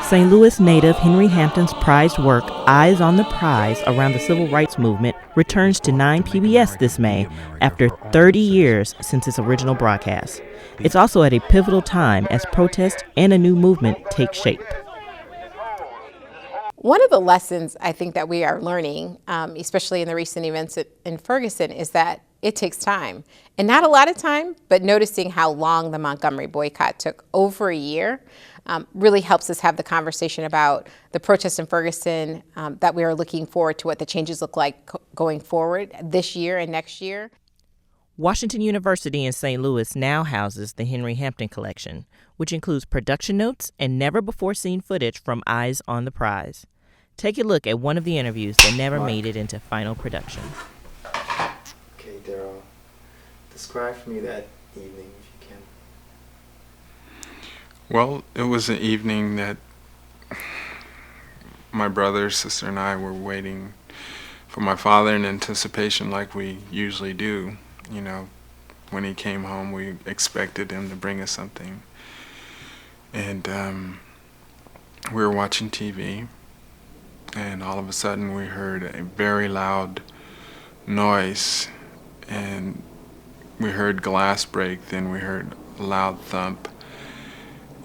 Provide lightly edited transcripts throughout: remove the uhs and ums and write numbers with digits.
St. Louis native Henry Hampton's prized work, Eyes on the Prize, around the civil rights movement, returns to 9 PBS this May after 30 years since its original broadcast. It's also at a pivotal time as protest and a new movement take shape. One of the lessons I think that we are learning, especially in the recent events in Ferguson, is that it takes time. And not a lot of time, but noticing how long the Montgomery boycott took, over a year, really helps us have the conversation about the protests in Ferguson, that we are looking forward to what the changes look like going forward this year and next year. Washington University in St. Louis now houses the Henry Hampton Collection, which includes production notes and never-before-seen footage from Eyes on the Prize. Take a look at one of the interviews that never made it into final production. Okay, Darrell, describe for me that evening, if you can. Well, it was an evening that my brother, sister, and I were waiting for my father in anticipation like we usually do. You know, when he came home, we expected him to bring us something. And we were watching TV, and all of a sudden we heard a very loud noise, and we heard glass break, then we heard a loud thump,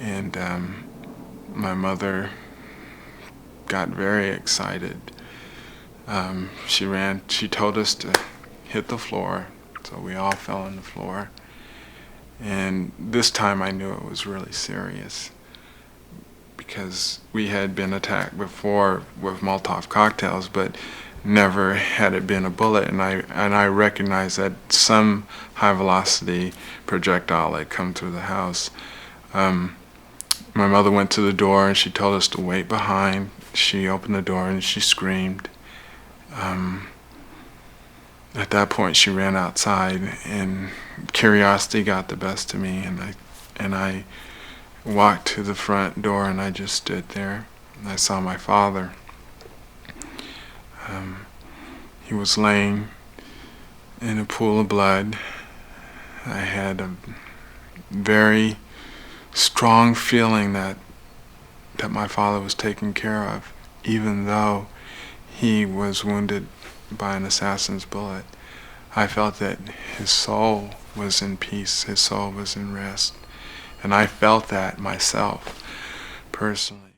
and my mother got very excited. She ran, she told us to hit the floor, so we all fell on the floor. And this time I knew it was really serious, because we had been attacked before with Molotov cocktails, but never had it been a bullet, and I recognized that some high velocity projectile had come through the house. My mother went to the door and she told us to wait behind. She opened the door and she screamed. At that point she ran outside, and curiosity got the best of me, and I walked to the front door, and I just stood there, and I saw my father. He was laying in a pool of blood. I had a very strong feeling that my father was taken care of, even though he was wounded by an assassin's bullet. I felt that his soul was in peace, his soul was in rest, and I felt that myself, personally.